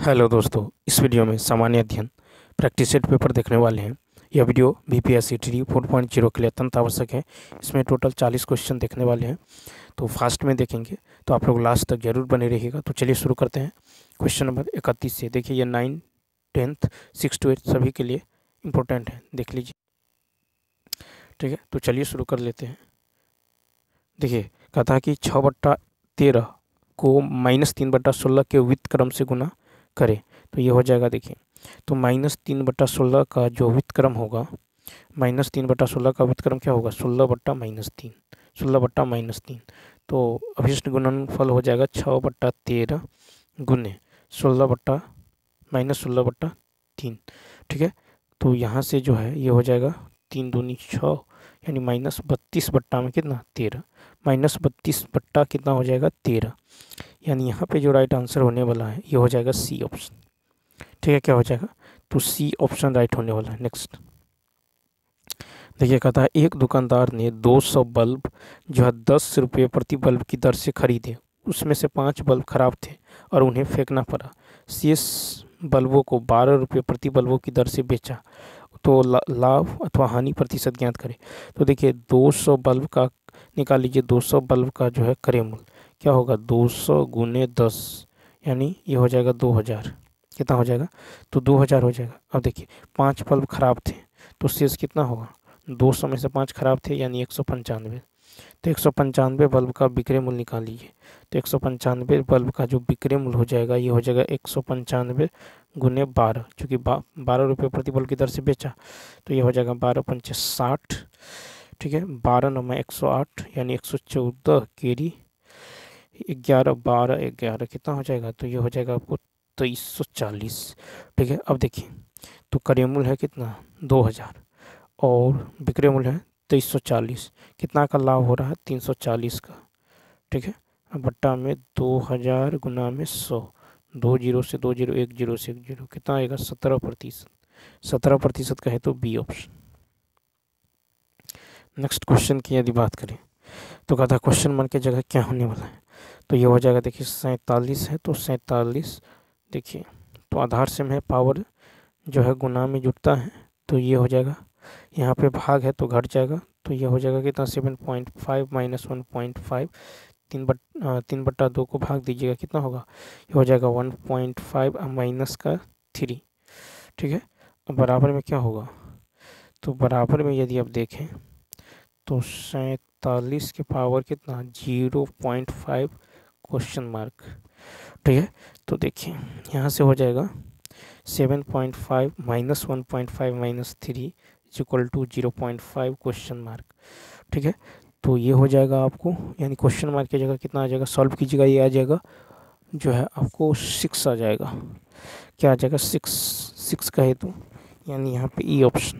Hello दोस्तों, इस video में सामान्य अध्ययन प्रैक्टिस सेट पेपर देखने वाले हैं। यह वीडियो बीपीएससी 4.0 के लिए अत्यंत आवश्यक है। इसमें टोटल 40 क्वेश्चन देखने वाले हैं, तो फास्ट में देखेंगे तो आप लोग लास्ट तक जरूर बने रहिएगा। तो चलिए शुरू करते हैं क्वेश्चन नंबर 31 से। देखिए, ये 9, 10th, 6 to 8 सभी के लिए इम्पोर्टेंट है, देख लीजिए। ठीक है, तो चलिए शुरू कर लेते हैं। देखिए, कहा था कि 6/13 को -3/16 के वित्त क्रम से गुना करें, तो ये हो जाएगा। देखिए, तो -3/16 का जो वित्त क्रम होगा, -3/16 का वित्त क्रम क्या होगा? 16/-3, 16/-3। तो अभिष्ट गुणनफल हो जाएगा 6/13 गुने 16/-3। ठीक है, तो यहाँ से जो है ये हो जाएगा 3 दूनी 6, यानी -32 में कितना? 13। -32 कितना हो जाएगा? 13। यानी यहाँ पे जो राइट आंसर होने वाला है ये हो जाएगा सी ऑप्शन। ठीक है, क्या हो जाएगा? तो सी ऑप्शन राइट होने वाला है। नेक्स्ट देखिए, कहता है एक दुकानदार ने 200 बल्ब जो है 10 रुपये प्रति बल्ब की दर से खरीदे। उसमें से 5 बल्ब खराब थे और उन्हें फेंकना पड़ा। शेष बल्बों को 12 रुपये प्रति बल्बों की दर से बेचा, तो लाभ अथवा हानि प्रतिशत ज्ञात करें। तो देखिए, 200 बल्ब का निकाल लीजिए। 200 बल्ब का जो है क्रय मूल्य क्या होगा? 200 गुने 10, यानी ये हो जाएगा 2000। कितना हो जाएगा? तो 2000 हो जाएगा। अब देखिए, 5 बल्ब खराब थे, तो शेष कितना होगा? 200 में से 5 खराब थे, यानी 195। तो 195 बल्ब का विक्रय मूल्य निकाल लीजिए। तो 195 बल्ब का जो विक्रय मूल्य हो जाएगा ये हो जाएगा 195 गुने 12, चूँकि 12 रुपये प्रति बल्ब की दर से बेचा, तो ये हो जाएगा 12×5 = 60। ठीक है, 12×9 = 108, यानी 114 केरी। 11 12 11 कितना हो जाएगा? तो ये हो जाएगा आपको 2340। ठीक है, अब देखिए, तो क्रय मूल्य है कितना? 2000 और विक्रय मूल्य है 2340। कितना का लाभ हो रहा है? 340 का। ठीक है, अब बट्टा में 2000 गुना में 100, 2 0 से 2 0, 1 0 से 1 0, कितना आएगा? 17%। 17% कहे तो बी ऑप्शन। नेक्स्ट क्वेश्चन की यदि बात करें तो कहता क्वेश्चन मार्क की जगह क्या होने वाला है? तो ये हो जाएगा। देखिए, 47 है तो 47। देखिए, तो आधार से में पावर जो है गुना में जुटता है, तो ये हो जाएगा। यहाँ पे भाग है तो घट जाएगा, तो ये हो जाएगा कितना? 7.5 - 1.5। 3/2 को भाग दीजिएगा, कितना होगा? ये हो जाएगा 1.5 माइनस का 3। ठीक है, अब बराबर में क्या होगा? तो बराबर में यदि आप देखें तो 47 के पावर कितना? 0.5 क्वेश्चन मार्क। ठीक है, तो देखिए यहाँ से हो जाएगा 7.5 - 1.5 - 3 = 0.5 क्वेश्चन मार्क। ठीक है, तो ये हो जाएगा आपको, यानी क्वेश्चन मार्क की जगह कितना आ जाएगा? सॉल्व कीजिएगा, ये आ जाएगा जो है आपको 6 आ जाएगा। क्या आ जाएगा? 6 कहे तो, यानी यहाँ पे ई ऑप्शन।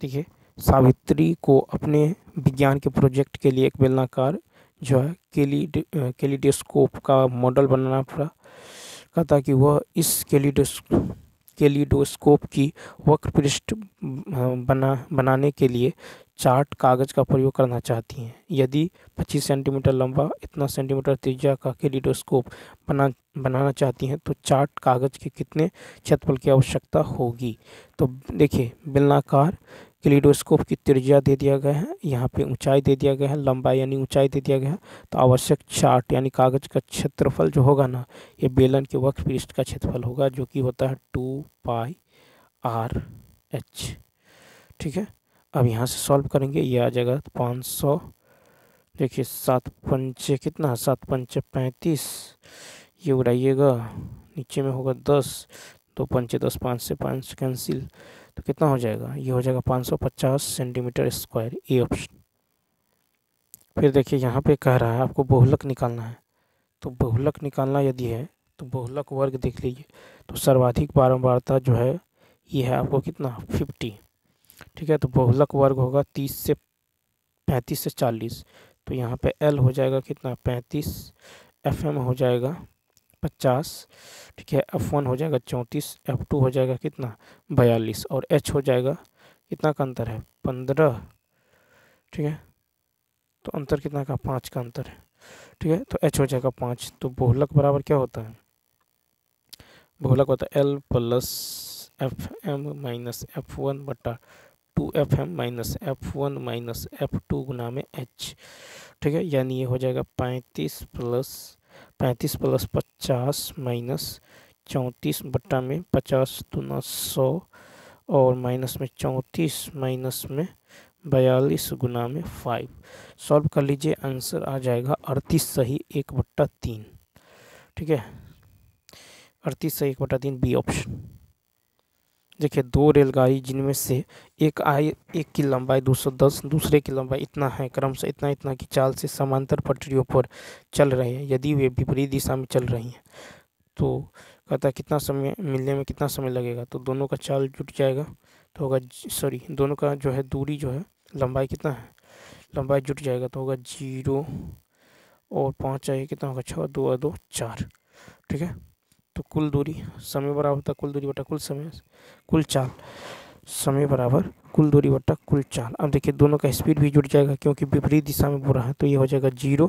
देखिए, सावित्री को अपने विज्ञान के प्रोजेक्ट के लिए एक बेलनाकार जो है कैलिडोस्कोप का मॉडल बनाना पड़ा। कहता कि वह इस कैलिडोस्कोप की वक्र पृष्ठ बनाने के लिए चार्ट कागज़ का प्रयोग करना चाहती हैं। यदि 25 सेंटीमीटर लंबा, इतना सेंटीमीटर त्रिज्या का कैलिडोस्कोप बनाना चाहती हैं, तो चार्ट कागज़ के कितने क्षेत्रफल की आवश्यकता होगी? तो देखिए, बेलनाकार कैलिडोस्कोप की त्रिज्या दे दिया गया है, यहाँ पे ऊंचाई दे दिया गया है, लंबाई यानी ऊंचाई दे दिया गया है। तो आवश्यक चार्ट यानी कागज़ का क्षेत्रफल जो होगा ना, ये बेलन के वक्र पृष्ठ का क्षेत्रफल होगा, जो कि होता है 2πr/h। ठीक है, अब यहाँ से सॉल्व करेंगे, ये आ जाएगा 500। देखिए, 7 पंचे कितना? 7 पंचे 35, ये उड़ाइएगा, नीचे में होगा 10, 2 पंचे 10, 5 से 5 कैंसिल, तो कितना हो जाएगा? ये हो जाएगा 550 सेंटीमीटर स्क्वायर, ए ऑप्शन। फिर देखिए, यहाँ पे कह रहा है आपको बहुलक निकालना है। तो बहुलक निकालना यदि है तो बहुलक वर्ग देख लीजिए। तो सर्वाधिक बारंबारता जो है ये है आपको कितना? 50। ठीक है, तो बहुलक वर्ग होगा 30 से 35 से 40। तो यहाँ पे L हो जाएगा कितना? 35। FM हो जाएगा 50। ठीक है, F1 हो जाएगा 34। F2 हो जाएगा कितना? 42। और H हो जाएगा कितना का अंतर है? 15। ठीक है, तो अंतर कितना का? 5 का अंतर है। ठीक है, तो H हो जाएगा 5। तो बहुलक बराबर क्या होता है? बहुलक होता है L plus FM minus F1 बटा 2FM minus F1 minus F2 गुना में H। ठीक है, यानी ये हो जाएगा 35 प्लस 50 माइनस 34 बट्टा में 50 दूना 100 और माइनस में 34 माइनस में 42 गुना में 5। सॉल्व कर लीजिए, आंसर आ जाएगा 38 सही 1/3। ठीक है, 38 सही 1/3 बी ऑप्शन। देखिए, दो रेलगाड़ी जिनमें से एक की लंबाई 210, दूसरे की लंबाई इतना है, क्रमशः इतना इतना की चाल से समांतर पटरियों पर चल रहे हैं। यदि वे विपरीत दिशा में चल रही हैं तो कहता है कितना समय मिलने में कितना समय लगेगा। तो दोनों का चाल जुट जाएगा तो होगा दोनों का जो है दूरी जो है लंबाई कितना है, लंबाई जुट जाएगा तो होगा 0 और 5 चाहिए, कितना होगा 6, 2 और 2 4। ठीक है, तो कुल दूरी समय बराबर होता है कुल दूरी बटा कुल समय, कुल चाल समय बराबर कुल दूरी बटा कुल चाल। अब देखिए दोनों का स्पीड भी जुट जाएगा क्योंकि विपरीत दिशा में बुरा है, तो ये हो जाएगा 0,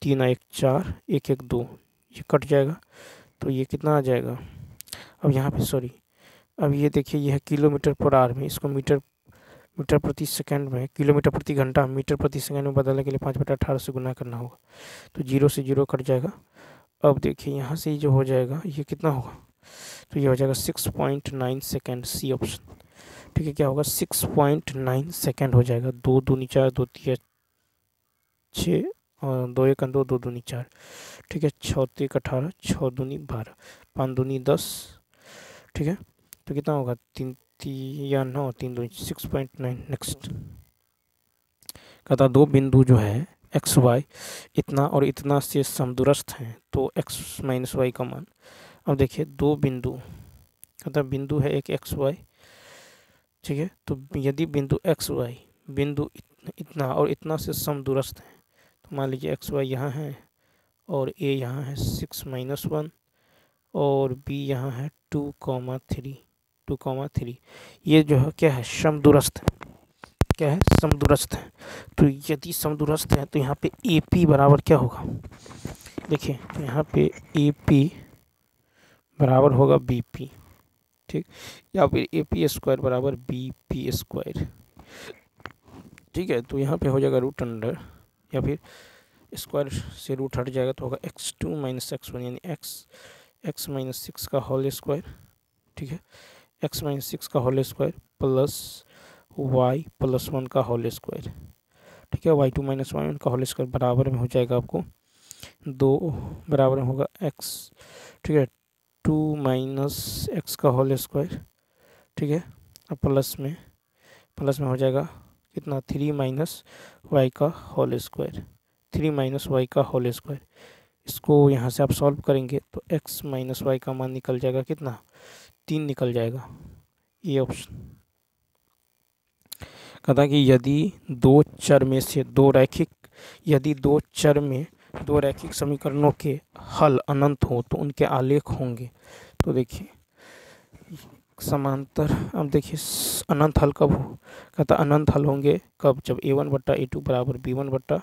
3 1 4, 1 1 2, ये कट जाएगा तो ये कितना आ जाएगा। अब यहाँ पे अब ये देखिए यह किलोमीटर पर आवर में, इसको मीटर प्रति सेकंड में, किलोमीटर प्रति घंटा मीटर प्रति सेकंड में बदलने के लिए 5/18 से गुना करना होगा, तो 0 से 0 कट जाएगा। अब देखिए यहाँ से जो हो जाएगा ये कितना होगा, तो ये हो जाएगा 6.9 सेकेंड, सी ऑप्शन। ठीक है, क्या होगा 6.9 सेकेंड हो जाएगा। 2 दूनी 4, 2 3 6 और 2 1 2, 2 दूनी 4। ठीक है, 6 3 18, 6 दूनी 12, 5 दूनी 10। ठीक है, तो कितना होगा 3 या 9, 3 दूनी 6.9। नेक्स्ट कहता दो बिंदु जो है एक्स वाई इतना और इतना से समदूरस्थ हैं तो एक्स माइनस वाई का मान। अब देखिए दो बिंदु, कहता बिंदु है एक एक्स वाई। ठीक है, तो यदि बिंदु एक्स वाई बिंदु इतना और इतना से समदूरस्थ हैं तो मान लीजिए एक्स वाई यहाँ है और ए यहाँ है 6-1 और बी यहाँ है 2,3 ये जो है क्या है समदूरस्थ है, क्या है समदूरस्थ है। तो यदि समदूरस्थ है तो यहाँ पे ए पी बराबर क्या होगा, देखिए तो यहाँ पे ए पी बराबर होगा बी पी। ठीक, या फिर ए पी स्क्वायर बराबर बी पी स्क्वायर। ठीक है, तो यहाँ पे हो जाएगा रूट अंडर या फिर स्क्वायर से रूट हट जाएगा तो होगा x2 माइनस x1 यानी x माइनस 6 का होल स्क्वायर। ठीक है, x माइनस 6 का whole square plus y plus 1 का होल स्क्वायर। ठीक है, y2 माइनस y1 का होल स्क्वायर बराबर में हो जाएगा आपको 2 बराबर में होगा x। ठीक है, 2 माइनस x का होल स्क्वायर। ठीक है, अब प्लस में हो जाएगा कितना 3 माइनस y का होल स्क्वायर, 3 माइनस वाई का होल स्क्वायर। इसको यहाँ से आप सॉल्व करेंगे तो x माइनस वाई का मान निकल जाएगा कितना 3 निकल जाएगा, ये ऑप्शन। कहता कि यदि दो चर में दो रैखिक समीकरणों के हल अनंत हो तो उनके आलेख होंगे। तो देखिए समांतर, अब देखिए अनंत हल कब हो, कहता अनंत हल होंगे कब, जब a1 बट्टा a2 बराबर b1 बट्टा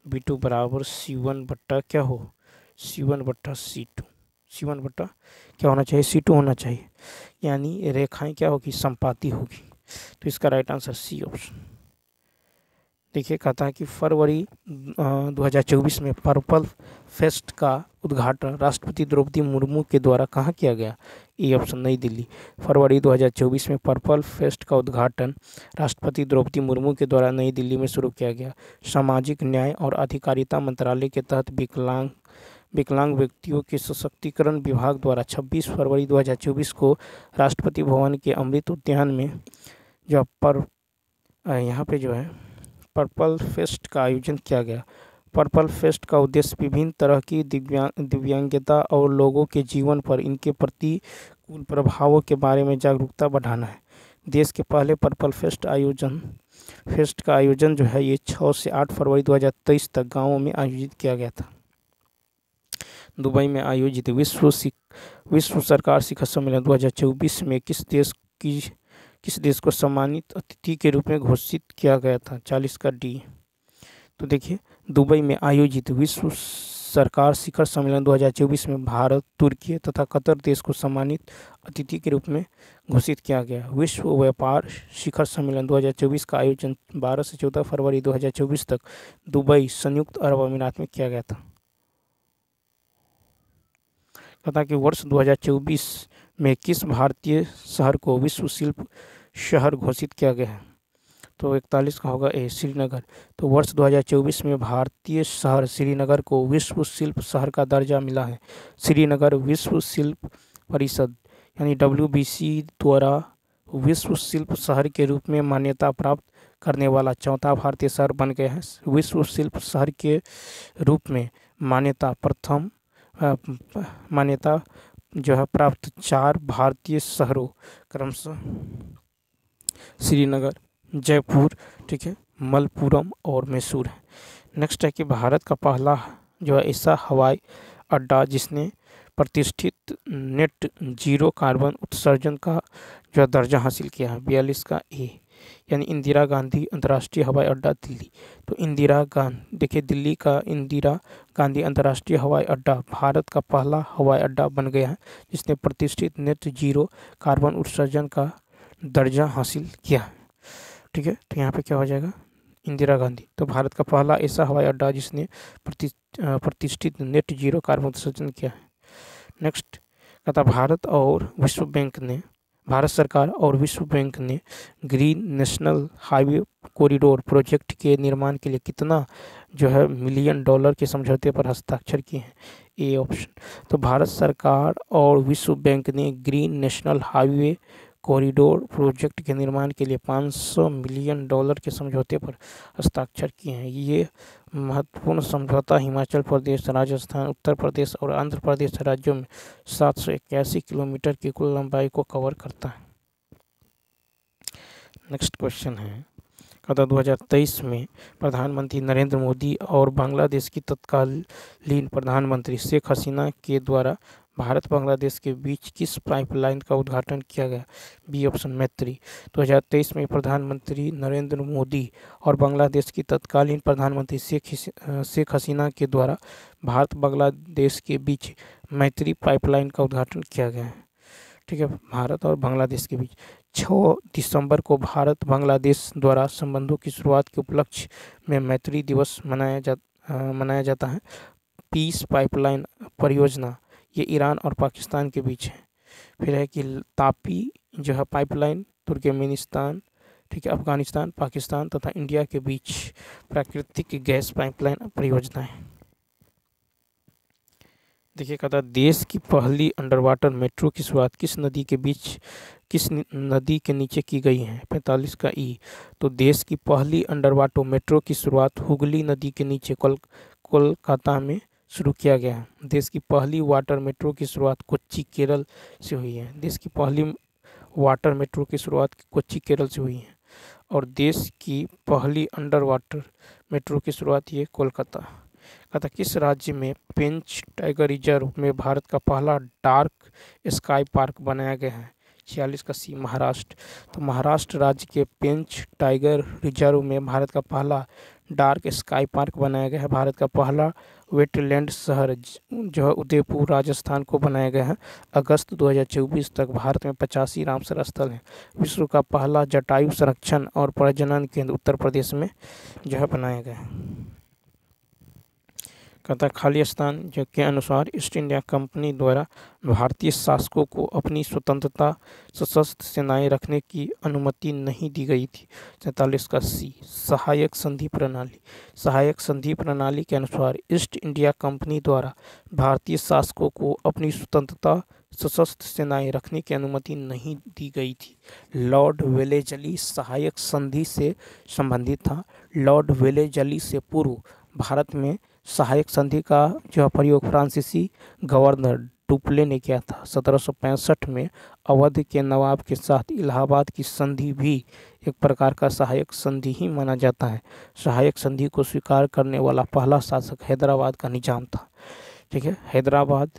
b2 बराबर c1 बट्टा क्या हो c1 बट्टा c2, c1 बट्टा क्या होना चाहिए c2 होना चाहिए, यानी रेखाएं क्या होगी संपाती होगी। तो इसका राइट आंसर सी ऑप्शन। देखिए कहता है कि फरवरी 2024 में पर्पल फेस्ट का उद्घाटन राष्ट्रपति द्रौपदी मुर्मू के द्वारा कहाँ किया गया, ए ऑप्शन नई दिल्ली। फरवरी 2024 में पर्पल फेस्ट का उद्घाटन राष्ट्रपति द्रौपदी मुर्मू के द्वारा नई दिल्ली में शुरू किया गया। सामाजिक न्याय और अधिकारिता मंत्रालय के तहत विकलांग व्यक्तियों के सशक्तिकरण विभाग द्वारा 26 फरवरी 2024 को राष्ट्रपति भवन के अमृत उद्यान में जो यहाँ पे जो है पर्पल फेस्ट का आयोजन किया गया। पर्पल फेस्ट का उद्देश्य विभिन्न तरह की दिव्यांगता और लोगों के जीवन पर इनके प्रतिकूल प्रभावों के बारे में जागरूकता बढ़ाना है। देश के पहले पर्पल फेस्ट का आयोजन जो है ये 6 से 8 फरवरी 2023 तक गाँवों में आयोजित किया गया था। दुबई में आयोजित विश्व सरकार शिखर सम्मेलन 2024 में किस देश को सम्मानित अतिथि के रूप में घोषित किया गया था, 40 का डी। तो देखिए दुबई में आयोजित विश्व सरकार शिखर सम्मेलन 2024 में भारत, तुर्की तथा कतर देश को सम्मानित अतिथि के रूप में घोषित किया गया। विश्व व्यापार शिखर सम्मेलन 2024 का आयोजन 12 से 14 फरवरी 2024 तक दुबई, संयुक्त अरब अमीरात में किया गया था। तथा कि वर्ष 2024 में किस भारतीय शहर को विश्व शिल्प शहर घोषित किया गया है? तो 41 का होगा ए, श्रीनगर। तो वर्ष 2024 में भारतीय शहर श्रीनगर को विश्व शिल्प शहर का दर्जा मिला है। श्रीनगर विश्व शिल्प परिषद यानी WBC द्वारा विश्व शिल्प शहर के रूप में मान्यता प्राप्त करने वाला चौथा भारतीय शहर बन गया है। विश्व शिल्प शहर के रूप में मान्यता जो है प्राप्त 4 भारतीय शहरों क्रमशः श्रीनगर, जयपुर, ठीक है, मलप्पुरम और मैसूर है। नेक्स्ट है कि भारत का पहला जो है ऐसा हवाई अड्डा जिसने प्रतिष्ठित नेट जीरो कार्बन उत्सर्जन का जो दर्जा हासिल किया है। 42 का ए यानी इंदिरा गांधी अंतर्राष्ट्रीय हवाई अड्डा दिल्ली। तो देखिए दिल्ली का इंदिरा गांधी अंतर्राष्ट्रीय हवाई अड्डा भारत का पहला हवाई अड्डा बन गया है जिसने प्रतिष्ठित नेट जीरो कार्बन उत्सर्जन का दर्जा हासिल किया है। ठीक है, तो यहाँ पे क्या हो जाएगा? इंदिरा गांधी। तो भारत का पहला ऐसा हवाई अड्डा जिसने प्रतिष्ठित नेट जीरो कार्बन उत्सर्जन किया है। नेक्स्ट कहता भारत सरकार और विश्व बैंक ने green national highway corridor project के निर्माण के लिए कितना जो है $1 मिलियन के समझौते पर हस्ताक्षर किए हैं? A option. तो भारत सरकार और विश्व बैंक ने green national highway corridor project के निर्माण के लिए $500 मिलियन के समझौते पर हस्ताक्षर किए हैं। ये महत्वपूर्ण समझौता हिमाचल प्रदेश, राजस्थान, उत्तर प्रदेश और आंध्र प्रदेश राज्यों में 781 किलोमीटर की कुल लंबाई को कवर करता है। नेक्स्ट क्वेश्चन है, 2023 में प्रधानमंत्री नरेंद्र मोदी और बांग्लादेश की तत्कालीन प्रधानमंत्री शेख हसीना के द्वारा भारत बांग्लादेश के बीच किस पाइपलाइन का उद्घाटन किया गया? बी ऑप्शन, मैत्री। 2023 में प्रधानमंत्री नरेंद्र मोदी और बांग्लादेश की तत्कालीन प्रधानमंत्री शेख हसीना के द्वारा भारत बांग्लादेश के बीच मैत्री पाइपलाइन का उद्घाटन किया गया है। ठीक है, भारत और बांग्लादेश के बीच 6 दिसंबर को भारत बांग्लादेश द्वारा संबंधों की शुरुआत के उपलक्ष्य में मैत्री दिवस मनाया जाता है। पीस पाइपलाइन परियोजना ये ईरान और पाकिस्तान के बीच है। फिर है कि तापी जो है पाइपलाइन तुर्कमेनिस्तान, ठीक है, अफगानिस्तान, पाकिस्तान तथा इंडिया के बीच प्राकृतिक गैस पाइपलाइन परियोजना है। देखिए कहता देश की पहली अंडर वाटर मेट्रो की शुरुआत किस नदी के नीचे की गई है? 45 का ई। तो देश की पहली अंडर वाटर मेट्रो की शुरुआत हुगली नदी के नीचे कोलकाता में शुरू किया गया है। देश की पहली वाटर मेट्रो की शुरुआत कोच्चि, केरल से हुई है। देश की पहली वाटर मेट्रो की शुरुआत कोच्चि, केरल से हुई है। और देश की पहली अंडर वाटर मेट्रो की शुरुआत ये कोलकाता। कहता किस राज्य में पेंच टाइगर रिजर्व में भारत का पहला डार्क स्काई पार्क बनाया गया है? 46 का सी, महाराष्ट्र। तो महाराष्ट्र राज्य के पेंच टाइगर रिजर्व में भारत का पहला डार्क स्काई पार्क बनाया गया है। भारत का पहला वेटलैंड शहर जो है उदयपुर राजस्थान को बनाया गया है। अगस्त 2024 तक भारत में 85 रामसर स्थल हैं। विश्व का पहला जटायु संरक्षण और प्रजनन केंद्र उत्तर प्रदेश में जो है बनाया गया है। कहता खालिस्तान जो के अनुसार ईस्ट इंडिया कंपनी द्वारा भारतीय शासकों को अपनी स्वतंत्रता सशस्त्र सेनाएं रखने की अनुमति नहीं दी गई थी। 47 का सी, सहायक संधि प्रणाली। सहायक संधि प्रणाली के अनुसार ईस्ट इंडिया कंपनी द्वारा भारतीय शासकों को अपनी स्वतंत्रता सशस्त्र सेनाएं रखने की अनुमति नहीं दी गई थी। लॉर्ड वेलेजली सहायक संधि से संबंधित था। लॉर्ड वेलेजली से पूर्व भारत में सहायक संधि का जो प्रयोग फ्रांसीसी गवर्नर डुप्ले ने किया था। 1765 में अवध के नवाब के साथ इलाहाबाद की संधि भी एक प्रकार का सहायक संधि ही माना जाता है। सहायक संधि को स्वीकार करने वाला पहला शासक हैदराबाद का निजाम था। ठीक है, हैदराबाद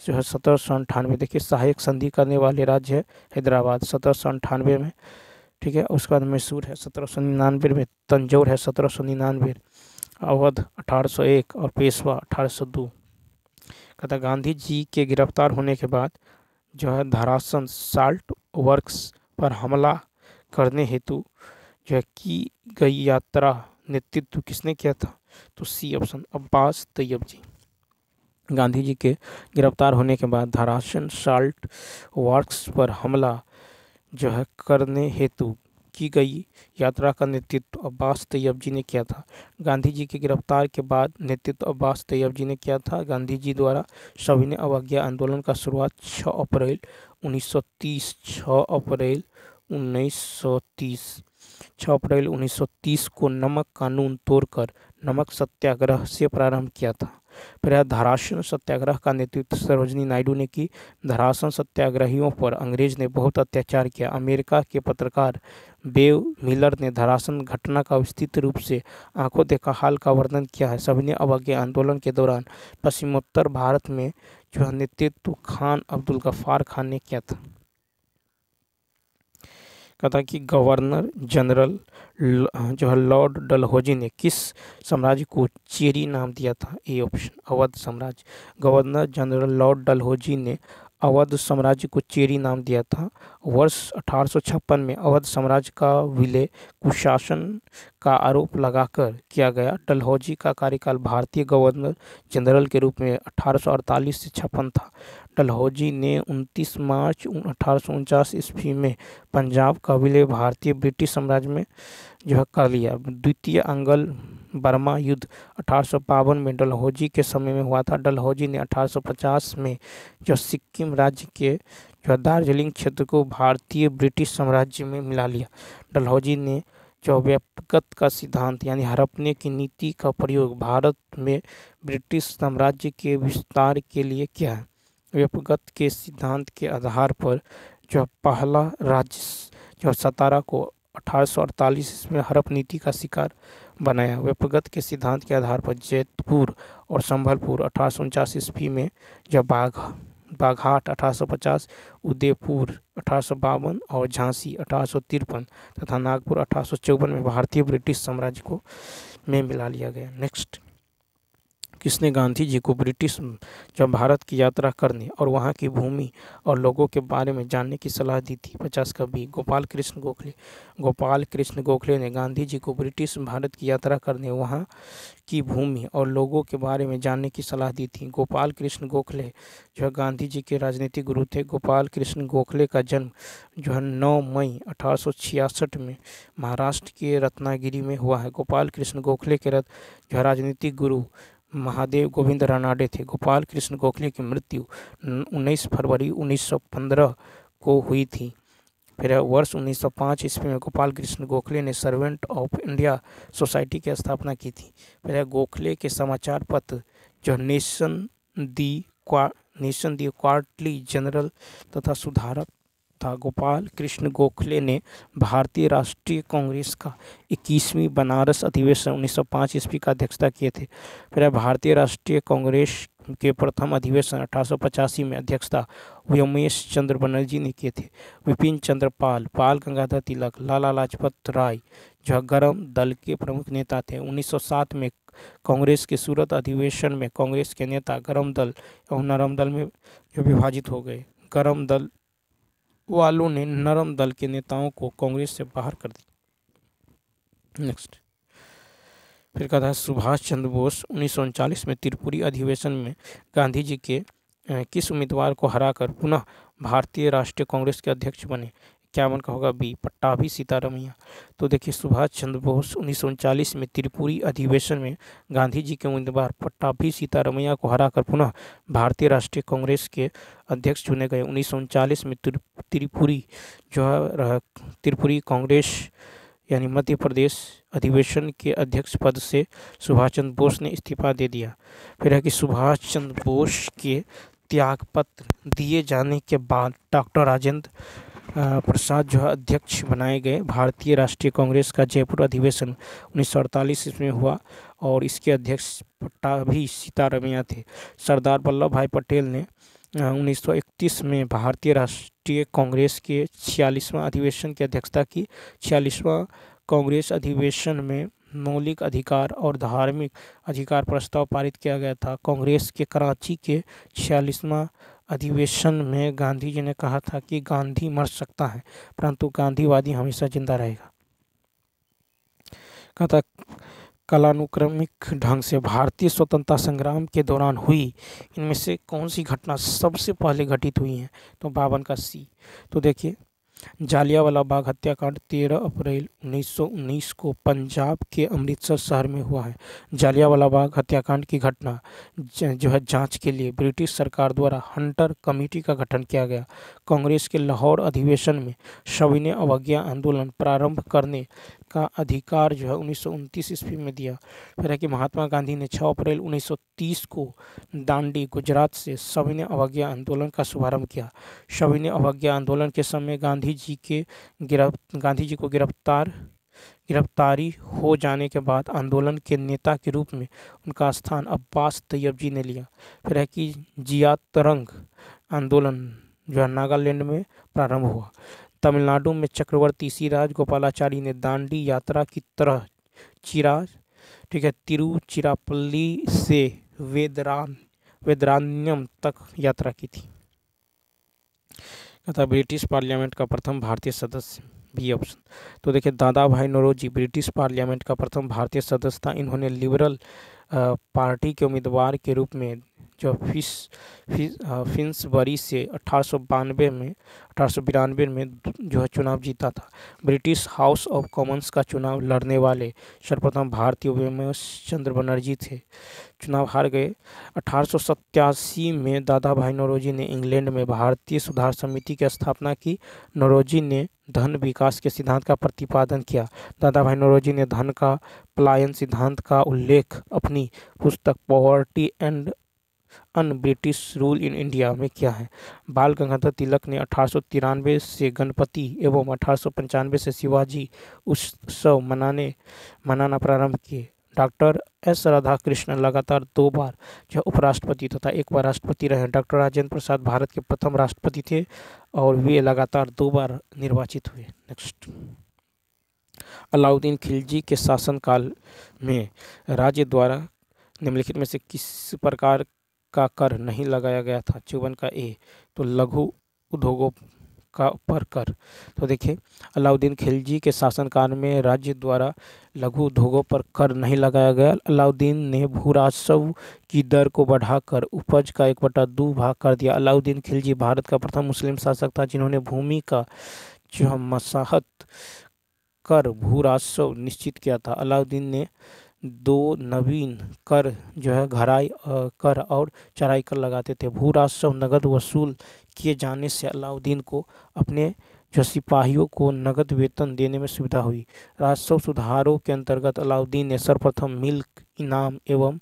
जो है 1798, देखिए सहायक संधि करने वाले राज्य है हैदराबाद 1798 में। ठीक है, उसके बाद मैसूर है 1799 में, तंजौर है 1799, अवध 1801 और पेशवा 1802। कहता गांधी जी के गिरफ्तार होने के बाद जो है धरासन साल्ट वर्क्स पर हमला करने हेतु जो है की गई यात्रा नेतृत्व किसने किया था? तो सी ऑप्शन अब्बास तैयब जी। गांधी जी के गिरफ्तार होने के बाद धरासन साल्ट वर्क्स पर हमला जो है करने हेतु की गई यात्रा का नेतृत्व अब्बास तैयब जी ने किया था। गांधी जी के गिरफ्तार के बाद नेतृत्व अब्बास तैयब जी ने किया था। गांधी जी द्वारा सविनय अवज्ञा आंदोलन का शुरुआत 6 अप्रैल 1930 6 अप्रैल 1930 को नमक कानून तोड़कर नमक सत्याग्रह से प्रारंभ किया था। फिर धरासन सत्याग्रह का नेतृत्व सरोजिनी नायडू ने की। धरासन सत्याग्रहियों पर अंग्रेज ने बहुत अत्याचार किया। अमेरिका के पत्रकार बेव मिलर ने धरासन घटना का विस्तृत रूप से आंखों देखा हाल का वर्णन किया है। सविनय अवज्ञा आंदोलन के दौरान पश्चिमोत्तर भारत में जो है नेतृत्व खान अब्दुल गफ्फार खान ने किया था। कहता कि गवर्नर जनरल जो है लॉर्ड डलहौजी ने किस साम्राज्य को चेरी नाम दिया था? ए ऑप्शन अवध साम्राज्य। गवर्नर जनरल लॉर्ड डलहौजी ने अवध साम्राज्य को चेरी नाम दिया था। वर्ष 1856 में अवध साम्राज्य का विलय कुशासन का आरोप लगाकर किया गया। डलहौजी का कार्यकाल भारतीय गवर्नर जनरल के रूप में 1848 से 56 था। डलहौजी ने 29 मार्च 1849 ईस्वी में पंजाब का विलय भारतीय ब्रिटिश साम्राज्य में जो है कर लिया। द्वितीय अंगल बर्मा युद्ध 1852 में डलहौजी के समय में हुआ था। डलहौजी ने 1850 में जो सिक्किम राज्य के जो दार्जिलिंग क्षेत्र को भारतीय ब्रिटिश साम्राज्य में मिला लिया। डलहौजी ने जो व्यापकता का सिद्धांत यानी हड़पने की नीति का प्रयोग भारत में ब्रिटिश साम्राज्य के विस्तार के लिए किया है। व्यापकता के सिद्धांत के आधार पर जो पहला राज्य जो सतारा को 1848 में हड़प नीति का शिकार बनाया। व्यापकता के सिद्धांत के आधार पर जैतपुर और संभलपुर 1849 ईस्वी में जब बाघाट 1850, उदयपुर 1852 और झांसी 1853 तथा नागपुर 1854 में भारतीय ब्रिटिश साम्राज्य को में मिला लिया गया। नेक्स्ट, किसने गांधी जी को ब्रिटिश जब भारत की यात्रा करने और वहां की भूमि और लोगों के बारे में जानने की सलाह दी थी? 50 का बी गोपाल कृष्ण गोखले। गोपाल कृष्ण गोखले ने गांधी जी को ब्रिटिश भारत की यात्रा करने वहां की भूमि और लोगों के बारे में जानने की सलाह दी थी। गोपाल कृष्ण गोखले जो गांधी जी के राजनीतिक गुरु थे। गोपाल कृष्ण गोखले का जन्म जो है 9 मई 1866 में महाराष्ट्र के रत्नागिरी में हुआ है। गोपाल कृष्ण गोखले के जो राजनीतिक गुरु महादेव गोविंद रानाडे थे। गोपाल कृष्ण गोखले की मृत्यु 19 फरवरी 1915 को हुई थी। फिर वर्ष 1905 ईस्वी में गोपाल कृष्ण गोखले ने सर्वेंट ऑफ इंडिया सोसाइटी की स्थापना की थी। फिर गोखले के समाचार पत्र जो नेशन दी क्वार्टरली जनरल तथा सुधारक था। गोपाल कृष्ण गोखले ने भारतीय राष्ट्रीय कांग्रेस का 21वीं बनारस अधिवेशन 1905 ईस्वी का अध्यक्षता किए थे। फिर भारतीय राष्ट्रीय कांग्रेस के प्रथम अधिवेशन 1885 में अध्यक्षता उमेश चंद्र बनर्जी ने किए थे। विपिन चंद्र पाल, बाल गंगाधर तिलक, लाला लाजपत राय जो गरम दल के प्रमुख नेता थे। 1907 में कांग्रेस के सूरत अधिवेशन में कांग्रेस के नेता गरम दल और नरम दल में विभाजित हो गए। गरम दल वालों ने नरम दल के नेताओं को कांग्रेस से बाहर कर दिया। नेक्स्ट, फिर कहता है सुभाष चंद्र बोस 1939 में त्रिपुरी अधिवेशन में गांधी जी के किस उम्मीदवार को हराकर पुनः भारतीय राष्ट्रीय कांग्रेस के अध्यक्ष बने? 51 का होगा बी पट्टाभी सीतारमैया। तो देखिए सुभाष चंद्र बोस 1939 में त्रिपुरी अधिवेशन में गांधी जी के उम्मीदवार पट्टाभी सीतारमैया को हराकर पुनः भारतीय राष्ट्रीय कांग्रेस के अध्यक्ष चुने गए। 1939 में त्रिपुरी जो है त्रिपुरी कांग्रेस यानी मध्य प्रदेश अधिवेशन के अध्यक्ष पद से सुभाष चंद्र बोस ने इस्तीफा दे दिया। फिर है कि सुभाष चंद्र बोस के त्यागपत्र दिए जाने के बाद डॉक्टर राजेंद्र प्रसाद जो है अध्यक्ष बनाए गए। भारतीय राष्ट्रीय कांग्रेस का जयपुर अधिवेशन 1948 में हुआ और इसके अध्यक्ष पट्टाभी सीतारमैया थे। सरदार वल्लभ भाई पटेल ने 1931 में भारतीय राष्ट्रीय कांग्रेस के 46वां अधिवेशन की अध्यक्षता की। 46वां कांग्रेस अधिवेशन में मौलिक अधिकार और धार्मिक अधिकार प्रस्ताव पारित किया गया था। कांग्रेस के कराची के 46वां अधिवेशन में गांधी जी ने कहा था कि गांधी मर सकता है परंतु गांधीवादी हमेशा जिंदा रहेगा। कहता कालानुक्रमिक ढंग से भारतीय स्वतंत्रता संग्राम के दौरान हुई इनमें से कौन सी घटना सबसे पहले घटित हुई है? तो 52 का सी। तो देखिए, जालियांवाला बाग हत्याकांड 13 अप्रैल 1919 को पंजाब के अमृतसर शहर में हुआ है। जालियांवाला बाग हत्याकांड की घटना जो है जांच के लिए ब्रिटिश सरकार द्वारा हंटर कमेटी का गठन किया गया। कांग्रेस के लाहौर अधिवेशन में सविनय अवज्ञा आंदोलन प्रारंभ करने का अधिकार जो है 1929 ईस्वी में दिया। फिर है कि महात्मा गांधी ने 6 अप्रैल 1930 को दांडी गुजरात से सविनय अवज्ञा आंदोलन का शुभारंभ किया। सविनय अवज्ञा आंदोलन के समय गांधी जी को गिरफ्तारी हो जाने के बाद आंदोलन के नेता के रूप में उनका स्थान अब्बास तैयब जी ने लिया। फिर है कि जिया तरंग आंदोलन जो है नागालैंड में प्रारंभ हुआ। तमिलनाडु में चक्रवर्ती सिराज गोपालाचारी ने दांडी यात्रा की तरह तिरुचिरापल्ली से वेदरान्यम तक यात्रा की थी। तथा ब्रिटिश पार्लियामेंट का प्रथम भारतीय सदस्य बी ऑप्शन। तो देखिए, दादा भाई नौरोजी ब्रिटिश पार्लियामेंट का प्रथम भारतीय सदस्य था। इन्होंने लिबरल पार्टी के उम्मीदवार के रूप में जो फिन्सबरी से 1892 में जो है चुनाव जीता था। ब्रिटिश हाउस ऑफ कॉमन्स का चुनाव लड़ने वाले सर्वप्रथम भारतीय उमेश चंद्र बनर्जी थे, चुनाव हार गए। 1887 में दादा भाई नौरोजी ने इंग्लैंड में भारतीय सुधार समिति की स्थापना की। नौरोजी ने धन विकास के सिद्धांत का प्रतिपादन किया। दादा भाई नौरोजी ने धन का पलायन सिद्धांत का उल्लेख अपनी पुस्तक poverty and un British rule in India में किया है। बाल गंगाधर तिलक ने 1893 से गणपति एवं 1895 से शिवाजी उत्सव मनाना प्रारंभ किए। डॉक्टर एस राधाकृष्णन लगातार 2 बार जो उपराष्ट्रपति तथा 1 बार राष्ट्रपति रहे। डॉक्टर राजेंद्र प्रसाद भारत के प्रथम राष्ट्रपति थे और वे लगातार 2 बार निर्वाचित हुए। नेक्स्ट, अलाउद्दीन खिलजी के शासनकाल में राज्य द्वारा निम्नलिखित में से किस प्रकार का कर नहीं लगाया गया था? 54 का ए। तो लघु उद्योगों का पर कर। तो देखिए, अलाउद्दीन खिलजी के शासनकाल में राज्य द्वारा लघु उद्योगों पर कर नहीं लगाया गया। अलाउद्दीन ने भू राजस्व की दर को बढ़ाकर उपज का 1/2 भाग कर दिया। अलाउद्दीन खिलजी भारत का प्रथम मुस्लिम शासक था जिन्होंने भूमि का जो मसाहत कर भू राजस्व निश्चित किया था। अलाउद्दीन ने 2 नवीन कर जो है घराई कर और चराई कर लगाते थे। भू राजस्व नगद वसूल किए जाने से अलाउद्दीन को अपने जो सिपाहियों को नगद वेतन देने में सुविधा हुई। राजस्व सुधारों के अंतर्गत अलाउद्दीन ने सर्वप्रथम मिल्क इनाम एवं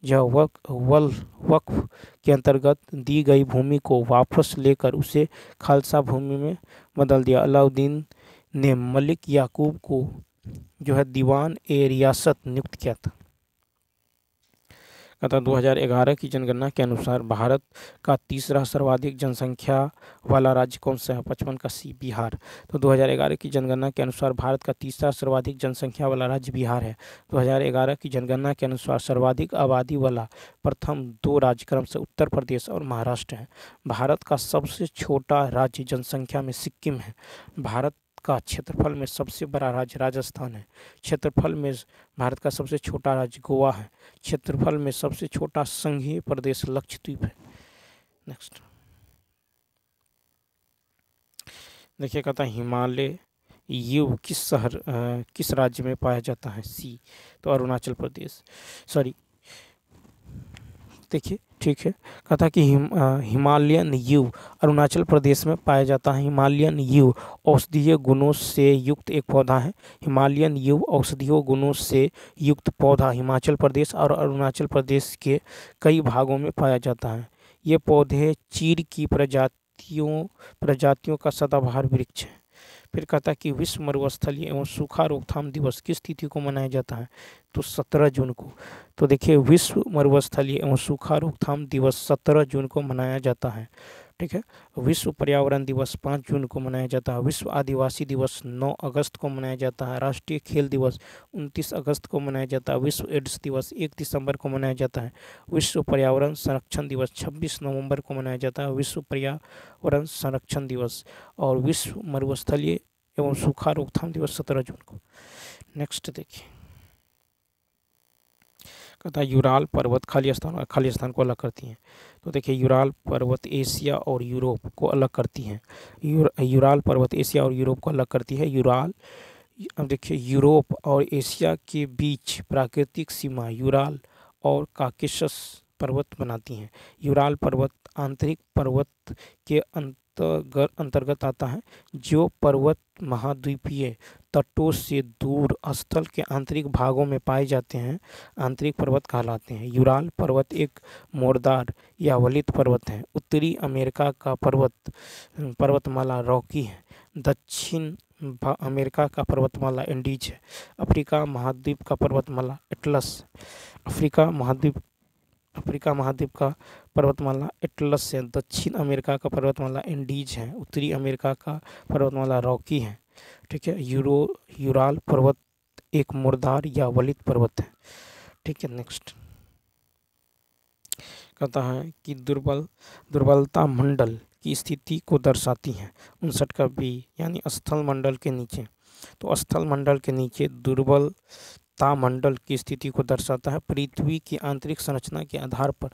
जो वक्फ के अंतर्गत दी गई भूमि को वापस लेकर उसे खालसा भूमि में बदल दिया। अलाउद्दीन ने मलिक याकूब को जो है दीवान ए रियासत नियुक्त किया था। कहता 2011 की जनगणना के अनुसार भारत का तीसरा सर्वाधिक जनसंख्या वाला राज्य कौन सा है? 55 का सी, बिहार। तो 2011 की जनगणना के अनुसार भारत का तीसरा सर्वाधिक जनसंख्या वाला राज्य बिहार है। 2011 की जनगणना के अनुसार सर्वाधिक आबादी वाला प्रथम 2 राज्य क्रम से उत्तर प्रदेश और महाराष्ट्र है। भारत का सबसे छोटा राज्य जनसंख्या में सिक्किम है। भारत का क्षेत्रफल में सबसे बड़ा राज्य राजस्थान है। क्षेत्रफल में भारत का सबसे छोटा राज्य गोवा है। क्षेत्रफल में सबसे छोटा संघीय प्रदेश लक्षद्वीप है। नेक्स्ट देखिए, कहता है हिमालय यू किस राज्य में पाया जाता है? सी, तो अरुणाचल प्रदेश। सॉरी, देखिए ठीक है, कहता कि हिमालयन यू अरुणाचल प्रदेश में पाया जाता है। हिमालयन यू औषधीय गुणों से युक्त एक पौधा है। हिमालयन यू औषधीय गुणों से युक्त पौधा हिमाचल प्रदेश और अरुणाचल प्रदेश के कई भागों में पाया जाता है। ये पौधे चीड़ की प्रजातियों का सदाबहार वृक्ष है। फिर कहता कि विश्व मरुस्थलीय एवं सूखा रोकथाम दिवस किस तिथि को मनाया जाता है? तो 17 जून को। तो देखिए, विश्व मरुस्थलीय एवं सूखा रोकथाम दिवस 17 जून को मनाया जाता है। ठीक है। विश्व पर्यावरण दिवस 5 जून को मनाया जाता है। विश्व आदिवासी दिवस 9 अगस्त को मनाया जाता है। राष्ट्रीय खेल दिवस 29 अगस्त को मनाया जाता है। विश्व एड्स दिवस 1 दिसंबर को मनाया जाता है। विश्व पर्यावरण संरक्षण दिवस 26 नवंबर को मनाया जाता है। विश्व पर्यावरण संरक्षण दिवस और विश्व मरुस्थलीय एवं सूखा रोकथाम दिवस 17 जून को। नेक्स्ट देखिए, कहता है यूराल पर्वत खाली स्थान को अलग करती हैं। तो देखिए, यूराल पर्वत एशिया और यूरोप को अलग करती हैं। यूराल पर्वत एशिया और यूरोप को अलग करती है। अब देखिए, यूरोप और एशिया के बीच प्राकृतिक सीमा यूराल और काकेशस पर्वत बनाती हैं। यूराल पर्वत आंतरिक पर्वत के अंतर्गत आता है, जो पर्वत महाद्वीपीय तटों से दूर स्थल के आंतरिक भागों में पाए जाते हैं, आंतरिक पर्वत कहलाते हैं। यूराल पर्वत एक मोरदार या वलित पर्वत है। उत्तरी अमेरिका का पर्वतमाला रॉकी है। दक्षिण अमेरिका का पर्वतमाला एंडीज है। अफ्रीका महाद्वीप का पर्वतमाला एटलस। अफ्रीका महाद्वीप का पर्वतमाला एटलस है। दक्षिण अमेरिका का पर्वतमाला एंडीज है। उत्तरी अमेरिका का पर्वतमाला रॉकी है। ठीक है। यूराल पर्वत एक मुर्दार या वलित पर्वत है। ठीक है। नेक्स्ट कहता है कि दुर्बलता मंडल की स्थिति को दर्शाती है। 59 का बी यानी स्थल मंडल के नीचे। तो स्थल मंडल के नीचे दुर्बलता मंडल की स्थिति को दर्शाता है। पृथ्वी की आंतरिक संरचना के आधार पर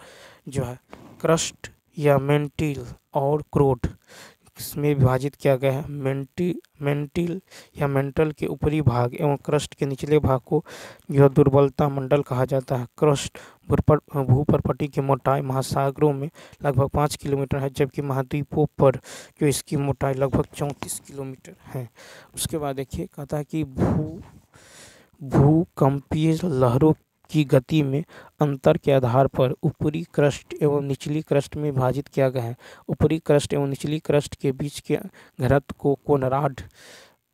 जो है क्रस्ट या मेंटिल और क्रोड इसमें विभाजित किया गया है। मेंटिल या मेंटल के ऊपरी भाग एवं क्रस्ट के निचले भाग को यह दुर्बलता मंडल कहा जाता है। क्रस्ट भूपर्पटी की मोटाई महासागरों में लगभग 5 किलोमीटर है, जबकि महाद्वीपों पर जो इसकी मोटाई लगभग 34 किलोमीटर है। उसके बाद देखिए, कहता है कि भूकंपीय लहरों की गति में अंतर के आधार पर ऊपरी क्रस्ट एवं निचली क्रस्ट में विभाजित किया गया है। ऊपरी क्रस्ट एवं निचली क्रस्ट के बीच के घनत्व को कोनराड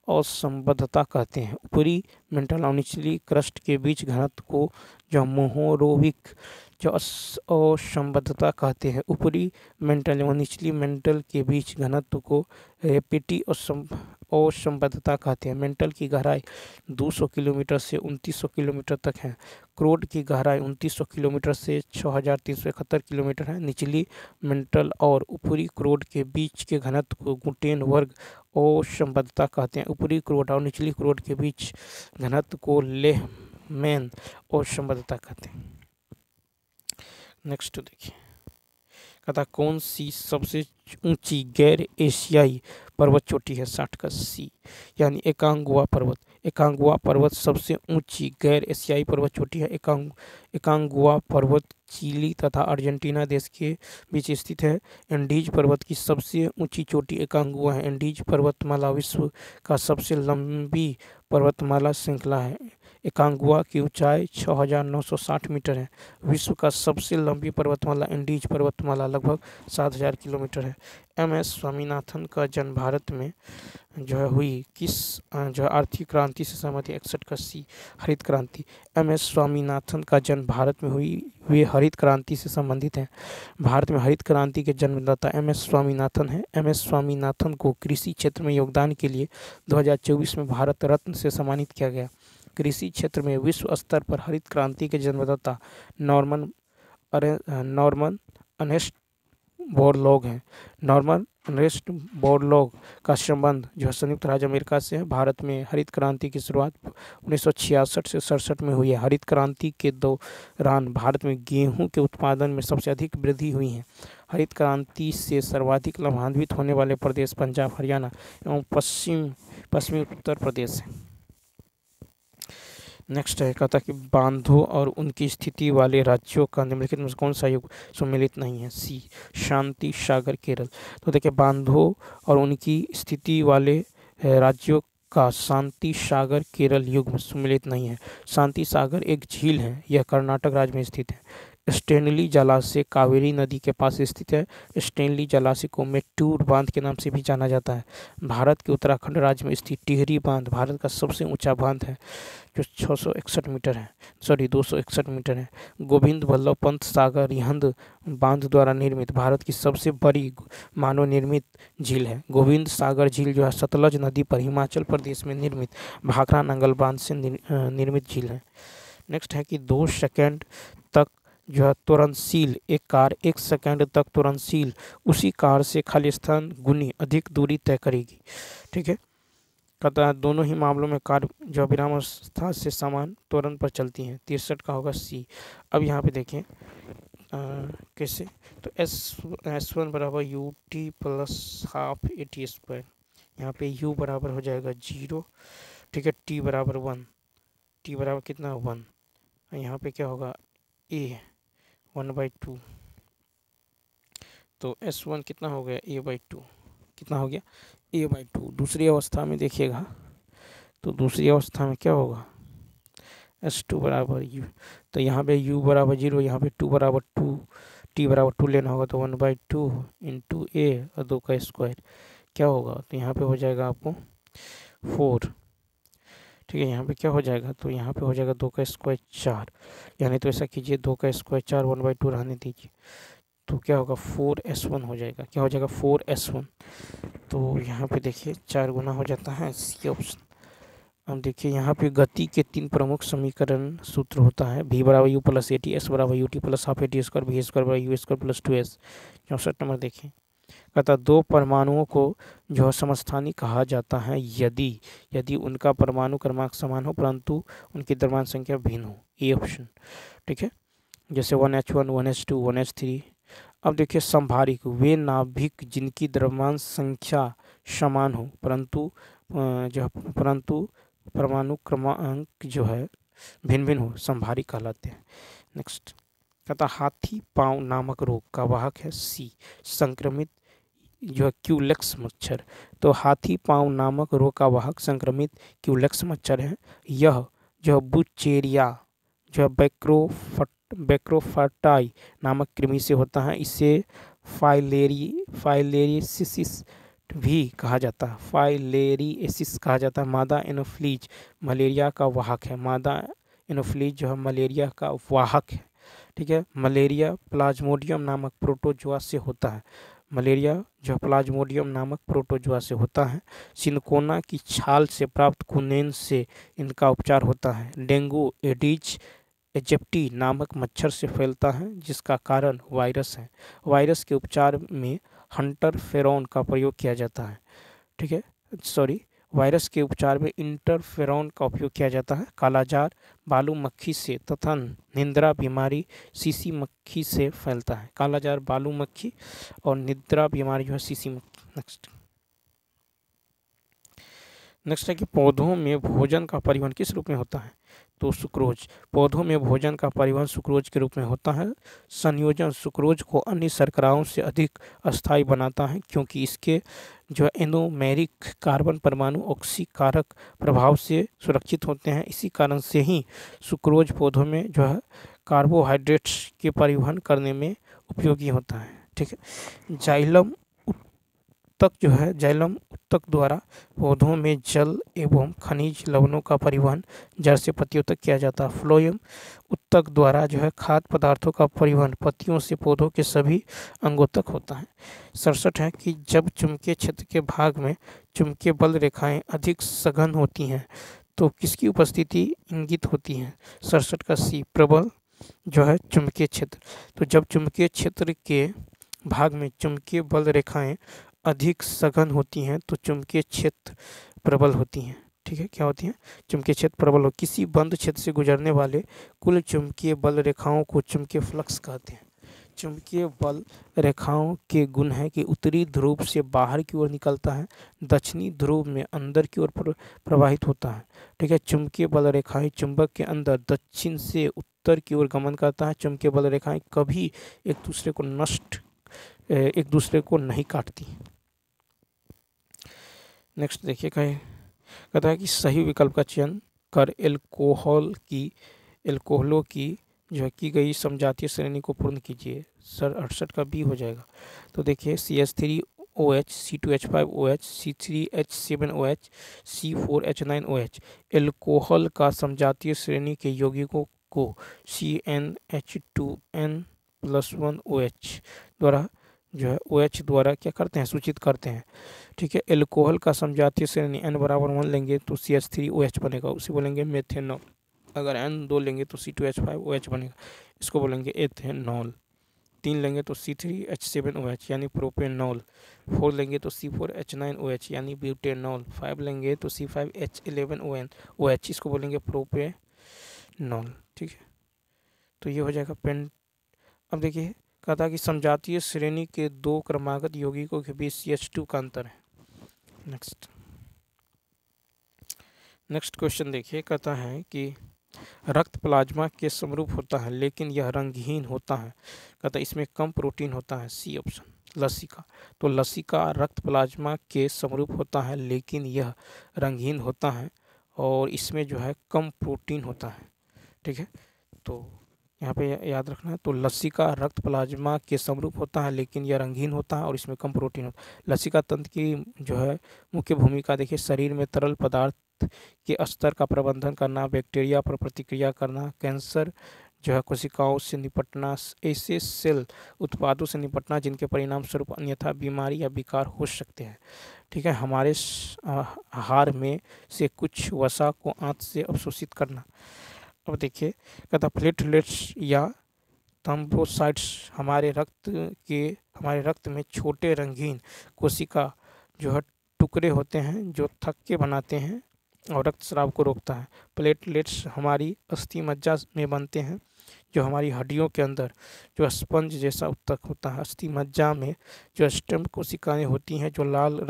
असंबद्धता कहते हैं। ऊपरी मेंटल और निचली क्रस्ट के बीच घनत्व को जो मोहोरोविक जो असंबद्धता कहते हैं। ऊपरी मेंटल एवं निचली मेंटल के बीच घनत्व को रेपेटी असंबद्धता कहते हैं। मेंटल की गहराई 200 किलोमीटर से 2900 किलोमीटर तक है। क्रोड की गहराई 2900 किलोमीटर से 6371 किलोमीटर है। निचली मेंटल और ऊपरी क्रोड के बीच के घनत्व को गुटेन वर्ग असंबद्धता कहते हैं। ऊपरी क्रोड और निचली क्रोड के बीच घनत्व को लेहमैन असंबद्धता कहते हैं। नेक्स्ट देखिए, कहता कौन सी सबसे ऊंची गैर एशियाई पर्वत चोटी है। 60 का सी यानी एकांगुआ पर्वत। एकांगुआ पर्वत सबसे ऊंची गैर एशियाई पर्वत चोटी है। एकांगुआ पर्वत चिली तथा अर्जेंटीना देश के बीच स्थित है। एंडीज पर्वत की सबसे ऊंची चोटी एकांगुआ है। एंडीज पर्वतमाला विश्व का सबसे लंबी पर्वतमाला श्रृंखला है। एकांगुआ की ऊंचाई 6960 मीटर है। विश्व का सबसे लंबी पर्वतमाला एंडीज पर्वतमाला लगभग 7000 किलोमीटर है। एम.एस. स्वामीनाथन का जन्म भारत में जो है हुई किस जो है आर्थिक क्रांति से सहमत है। 61 का सी हरित क्रांति। एम.एस. स्वामीनाथन का जन्म भारत में हुई वे हरित क्रांति से संबंधित हैं। भारत में हरित क्रांति के जन्मदाता एम.एस. स्वामीनाथन हैं। एम.एस. स्वामीनाथन को कृषि क्षेत्र में योगदान के लिए 2024 में भारत रत्न से सम्मानित किया गया। कृषि क्षेत्र में विश्व स्तर पर हरित क्रांति के जन्मदाता नॉर्मन अर्नेस्ट बोरलॉग हैं। नॉर्मन अर्नेस्ट बोरलॉग का संबंध जो है संयुक्त राज्य अमेरिका से है। भारत में हरित क्रांति की शुरुआत 1966 से 67 में हुई है। हरित क्रांति के दौरान भारत में गेहूं के उत्पादन में सबसे अधिक वृद्धि हुई है। हरित क्रांति से सर्वाधिक लाभान्वित होने वाले प्रदेश पंजाब, हरियाणा एवं पश्चिमी उत्तर प्रदेश है। नेक्स्ट है, कहता कि बांधों और उनकी स्थिति वाले राज्यों का निम्नलिखित में कौन सा युग सम्मिलित नहीं है। सी शांति सागर केरल। तो देखिए, बांधों और उनकी स्थिति वाले राज्यों का शांति सागर केरल युग में सम्मिलित नहीं है। शांति सागर एक झील है, यह कर्नाटक राज्य में स्थित है। स्टेनली जलाशय कावेरी नदी के पास स्थित है। स्टेनली जलाशय को मेट्टूर बांध के नाम से भी जाना जाता है। भारत के उत्तराखंड राज्य में स्थित टिहरी बांध भारत का सबसे ऊंचा बांध है जो 661 मीटर है, 261 मीटर है। गोविंद वल्लभ पंत सागर रिहंद बांध द्वारा निर्मित भारत की सबसे बड़ी मानव निर्मित झील है। गोविंद सागर झील जो है सतलज नदी पर हिमाचल प्रदेश में निर्मित भाखड़ा नंगल बांध से निर्मित झील है। नेक्स्ट है कि 2 सेकंड तक जो है तुरंतशील एक कार 1 सेकंड तक तुरंतशील उसी कार से खाली स्थान गुनी अधिक दूरी तय करेगी। ठीक है, कहता है दोनों ही मामलों में कार जो विराम अवस्था से समान त्वरण पर चलती हैं। 63 का होगा सी। अब यहाँ पे देखें कैसे, तो S1 बराबर U T plus half A T square, यहाँ पे u बराबर हो जाएगा 0। ठीक है, t बराबर 1, t बराबर कितना 1, यहाँ पे क्या होगा a 1/2, तो S1 कितना हो गया a/2, कितना हो गया a/2। दूसरी अवस्था में देखिएगा तो दूसरी अवस्था में क्या होगा S2 बराबर u, तो यहाँ पे u बराबर 0, यहाँ पे 2 बराबर 2, t बराबर 2 लेना होगा तो 1/2 इंटू a और 2 का स्क्वायर क्या होगा, तो यहाँ पे हो जाएगा आपको 4। ठीक है, यहाँ पे क्या हो जाएगा, तो यहाँ पे हो जाएगा 2 का स्क्वायर 4, यानी तो ऐसा कीजिए 2 का स्क्वायर 4 1/2 रहने दीजिए, तो क्या होगा 4S1 हो जाएगा। क्या हो जाएगा 4S1, तो यहाँ पे देखिए 4 गुना हो जाता है सी ऑप्शन। अब देखिए यहाँ पे गति के 3 प्रमुख समीकरण सूत्र होता है, v बराबर U plus A T, S बराबर U T plus half A T square, V square बराबर U square plus 2s। 64 number देखिए, कहता 2 परमाणुओं को जो समस्थानी कहा जाता है यदि उनका परमाणु क्रमांक समान हो परंतु उनकी द्रव्यमान संख्या भिन्न हो, ए ऑप्शन। ठीक है, जैसे 1H1 1H2 1H3। अब देखिए संभारिक वे नाभिक जिनकी द्रव्यमान संख्या समान हो परंतु परमाणु क्रमांक जो है भिन्न भिन्न हो, संभारिक कहलाते हैं। नेक्स्ट कहता हाथी पांव नामक रोग का वाहक है सी संक्रमित जो है क्यूलेक्स मच्छर, तो हाथी पांव नामक रोग का वाहक संक्रमित क्यूलेक्स मच्छर है। यह जो बुचेरिया जो बैक्रोफाटाई नामक कृमि से होता है, इसे फाइलेरियसिस भी कहा जाता है, फाइलेरियसिस कहा जाता है। मादा एनोफ्लीज मलेरिया का वाहक है, मादा एनोफ्लीज जो है मलेरिया का वाहक है। ठीक है, मलेरिया प्लाज्मोडियम नामक प्रोटोजोआ से होता है, मलेरिया जो प्लाज्मोडियम नामक प्रोटोजोआ से होता है। सिनकोना की छाल से प्राप्त कुनेन से इनका उपचार होता है। डेंगू एडिज एजिप्टी नामक मच्छर से फैलता है जिसका कारण वायरस है। वायरस के उपचार में हंटर फेरोन का प्रयोग किया जाता है। ठीक है, वायरस के उपचार में इंटरफेरोन का उपयोग किया जाता है। कालाजार बालू मक्खी से तथा निद्रा बीमारी सीसी मक्खी से फैलता है। कालाजार बालू मक्खी और निद्रा बीमारी जो है सीसी मक्खी। नेक्स्ट है कि पौधों में भोजन का परिवहन किस रूप में होता है, तो सुक्रोज। पौधों में भोजन का परिवहन सुक्रोज के रूप में होता है। संयोजन सुक्रोज को अन्य शर्कराओं से अधिक अस्थायी बनाता है क्योंकि इसके जो एनोमेरिक कार्बन परमाणु ऑक्सीकारक प्रभाव से सुरक्षित होते हैं। इसी कारण से ही सुक्रोज पौधों में जो है कार्बोहाइड्रेट्स के परिवहन करने में उपयोगी होता है। ठीक है, जाइलम उत्तक द्वारा पौधों में जल एवं खनिज लवणों का परिवहन जड़ से पत्तियों तक किया जाता है। फ्लोएम उत्तक द्वारा जो है खाद्य पदार्थों का परिवहन पत्तियों से पौधों के सभी अंगों तक होता है। 67 है कि जब चुंबकीय क्षेत्र के भाग में चुंबकीय बल रेखाएं अधिक सघन होती हैं तो किसकी उपस्थिति इंगित होती है। 67 का सी प्रबल जो है चुंबकीय क्षेत्र। तो जब चुंबकीय क्षेत्र के भाग में चुंबकीय बल रेखाएं अधिक सघन होती हैं तो चुंबकीय क्षेत्र प्रबल होती हैं। ठीक है, क्या होती हैं, चुंबकीय क्षेत्र प्रबल हो। किसी बंद क्षेत्र से गुजरने वाले कुल चुंबकीय बल रेखाओं को चुंबकीय फ्लक्स कहते हैं। चुंबकीय बल रेखाओं के गुण है कि उत्तरी ध्रुव से बाहर की ओर निकलता है, दक्षिणी ध्रुव में अंदर की ओर प्रवाहित होता है। ठीक है, चुंबकीय बल रेखाएं चुंबक के अंदर दक्षिण से उत्तर की ओर गमन करता है। चुंबकीय बल रेखाएं कभी एक दूसरे को नहीं काटती। नेक्स्ट देखिए कहता है कि सही विकल्प का चयन कर एल्कोहलों की जो है की गई समजातीय श्रेणी को पूर्ण कीजिए। सर 68 का बी हो जाएगा। तो देखिए CH3OH, C2H5OH, C3H7OH, C4H9OH alcohol का समजातीय श्रेणी के यौगिकों को CnH2n+1OH द्वारा जो है OH द्वारा क्या करते हैं, सूचित करते हैं। ठीक है, एल्कोहल का समजातीय श्रेणी n बराबर 1 लेंगे तो CH3OH बनेगा, उसे बोलेंगे मेथेनॉल। अगर n 2 लेंगे तो C2H5OH बनेगा, इसको बोलेंगे एथेनॉल। 3 लेंगे तो C3H7OH यानी प्रोपेनॉल। 4 लेंगे तो C4H9OH यानी ब्यूटेनॉल। 5 लेंगे तो C5H11OH, इसको बोलेंगे प्रोपेनॉल। ठीक है, तो ये हो जाएगा पेन। अब देखिए कहता है कि समजातीय श्रेणी के 2 क्रमागत यौगिकों के बीच CH2 का अंतर है। नेक्स्ट क्वेश्चन देखिए, कहता है कि रक्त प्लाज्मा के समरूप होता है लेकिन यह रंगहीन होता है। कहता है इसमें कम प्रोटीन होता है। सी ऑप्शन लसिका। तो लसिका रक्त प्लाज्मा के समरूप होता है लेकिन यह रंगहीन होता है और इसमें जो है कम प्रोटीन होता है। ठीक है, तो यहाँ पे याद रखना है। तो लसिका रक्त प्लाज्मा के समरूप होता है लेकिन यह रंगहीन होता है और इसमें कम प्रोटीन होता है। लसिका तंत्र की जो है मुख्य भूमिका देखिए, शरीर में तरल पदार्थ के स्तर का प्रबंधन करना, बैक्टीरिया पर प्रतिक्रिया करना, कैंसर जो है कोशिकाओं से निपटना, ऐसे सेल उत्पादों से निपटना जिनके परिणाम स्वरूप अन्यथा बीमारी या विकार हो सकते हैं। ठीक है, हमारे आहार में से कुछ वसा को आंत से अवशोषित करना। अब देखिए कहता प्लेटलेट्स या थ्रोम्बोसाइट्स हमारे रक्त में छोटे रंगीन कोशिका जो है टुकड़े होते हैं जो थक्के बनाते हैं और रक्तस्राव को रोकता है। प्लेटलेट्स हमारी अस्थि मज्जा में बनते हैं जो हमारी हड्डियों के अंदर जो स्पंज जैसा उत्तक होता है। अस्थि मज्जा में जो स्टेम कोशिकाएं होती हैं जो लाल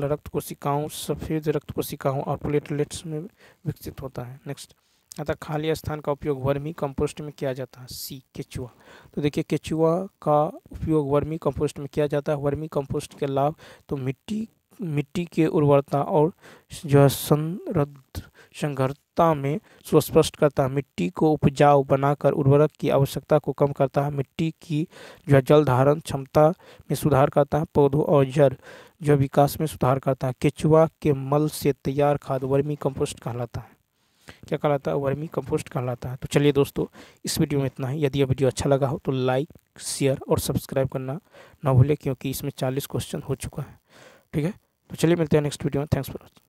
रक्त कोशिकाओं, सफ़ेद रक्त कोशिकाओं और प्लेटलेट्स में विकसित होता है। नेक्स्ट अतः खाली स्थान का उपयोग वर्मी कंपोस्ट में किया जाता है। सी केचुआ। तो देखिए केचुआ का उपयोग वर्मी कंपोस्ट में किया जाता है। वर्मी कंपोस्ट के लाभ तो मिट्टी के उर्वरता और जो है संघनता में सुस्पष्ट करता है। मिट्टी को उपजाऊ बनाकर उर्वरक की आवश्यकता को कम करता है। मिट्टी की जो है जल धारण क्षमता में सुधार करता है। पौधों और जड़ जो विकास में सुधार करता है। केचुआ के मल से तैयार खाद वर्मी कंपोस्ट कहलाता है। क्या कहलाता है? वर्मी कंपोस्ट कहलाता है। तो चलिए दोस्तों, इस वीडियो में इतना ही। यदि यह वीडियो अच्छा लगा हो तो लाइक, शेयर और सब्सक्राइब करना ना भूलें, क्योंकि इसमें 40 क्वेश्चन हो चुका है। ठीक है, तो चलिए मिलते हैं नेक्स्ट वीडियो में। Thanks for watching.